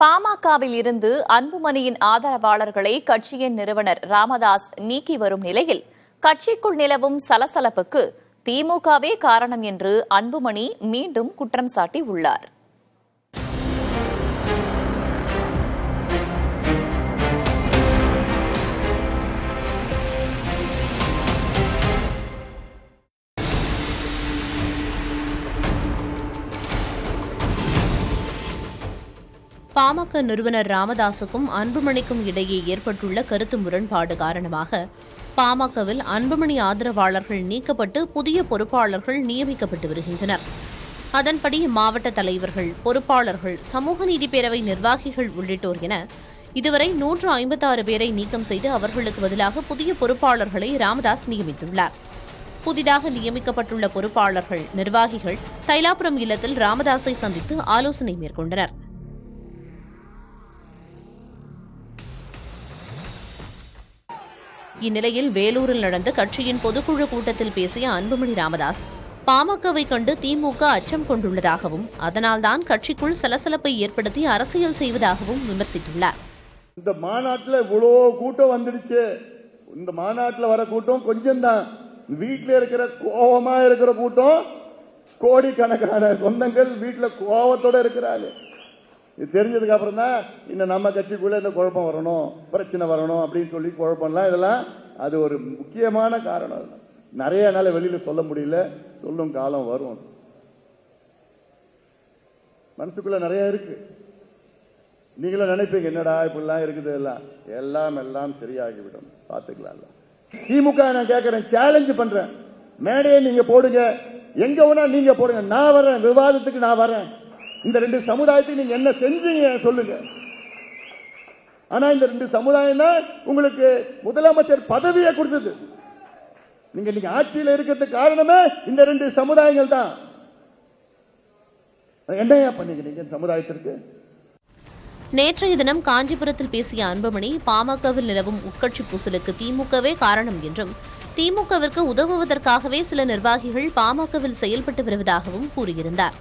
பாமகவில் இருந்து அன்புமணியின் ஆதரவாளர்களை கட்சியின் நிறுவனர் ராமதாஸ் நீக்கி வரும் நிலையில் கட்சிக்குள் நிலவும் சலசலப்புக்கு திமுகவே காரணம் என்று அன்புமணி மீண்டும் குற்றம் சாட்டியுள்ளார். பாமக நிறுவனர் ராமதாசுக்கும் அன்புமணிக்கும் இடையே ஏற்பட்டுள்ள கருத்து முரண்பாடு காரணமாக பாமகவில் அன்புமணி ஆதரவாளர்கள் நீக்கப்பட்டு புதிய பொறுப்பாளர்கள் நியமிக்கப்பட்டு வருகின்றனர். அதன்படி மாவட்ட தலைவர்கள், பொறுப்பாளர்கள், சமூக நீதி பேரவை நிர்வாகிகள் உள்ளிட்டோர் என இதுவரை 156 பேரை நீக்கம் செய்து அவர்களுக்கு பதிலாக புதிய பொறுப்பாளர்களை ராமதாஸ் நியமித்துள்ளார். புதிதாக நியமிக்கப்பட்டுள்ள பொறுப்பாளர்கள், நிர்வாகிகள் தைலாபுரம் இல்லத்தில் ராமதாஸை சந்தித்து ஆலோசனை மேற்கொண்டனர். இந்நிலையில் வேலூரில் நடந்த கட்சியின் பொதுக்குழு கூட்டத்தில் பேசிய அன்புமணி ராமதாஸ், பாமகவை கண்டு திமுக அச்சம் கொண்டுள்ளதாகவும் அதனால்தான் கட்சிக்குள் சலசலப்பை ஏற்படுத்தி அரசியல் செய்வதாகவும் விமர்சித்துள்ளார். இந்த மாநாட்டில் இவ்வளோ கூட்டம் வந்துடுச்சு. இந்த மாநாட்டில் வர கூட்டம் கொஞ்சம் தான். வீட்டில் இருக்கிற கோபமா இருக்கிற கூட்டம் கோடிக்கணக்கான சொந்தங்கள் வீட்டில் கோபத்தோட இருக்கிறாங்க. இது தெரிஞ்சதுக்கு அப்புறம் தான் இன்னும் நம்ம கட்சிக்குள்ள இந்த குழப்பம் வரணும், பிரச்சனை வரணும் அப்படின்னு சொல்லி குழப்பம்லாம் இதெல்லாம் அது ஒரு முக்கியமான காரணம். நிறைய நாள் வெளியில சொல்ல முடியல, சொல்லும் காலம் வரும். மனசுக்குள்ள நிறைய இருக்கு. நீங்களும் நினைப்பீங்க என்னடா இப்படிலாம் இருக்குது, எல்லாம் சரியாகிவிடும், பார்த்துக்கலாம். திமுக நான் கேட்கிறேன், சேலஞ்சு பண்றேன், மேடையை நீங்க போடுங்க, எங்க வேணா நீங்க போடுங்க, நான் வரேன், விவாதத்துக்கு நான் வரேன். இந்த ரெண்டு சமுதாயத்துக்கு நீங்க என்ன செஞ்சீங்க சொல்லுங்க. ஆனா இந்த ரெண்டு சமுதாயம் தான் உங்களுக்கு முதலமைச்சர் பதவியை கொடுத்தது. நீங்க ஆட்சியில் இருக்கிறதுக்கு காரணமே இந்த ரெண்டு சமுதாயங்கள் தான். என்னையா பண்ணீங்க சமுதாயத்திற்கு? நேற்றைய தினம் காஞ்சிபுரத்தில் பேசிய அன்புமணி, பாமகவில் நிலவும் உட்கட்சி பூசலுக்கு திமுகவே காரணம் என்றும் திமுகவிற்கு உதவுவதற்காகவே சில நிர்வாகிகள் பாமகவில் செயல்பட்டு வருவதாகவும் கூறியிருந்தார்.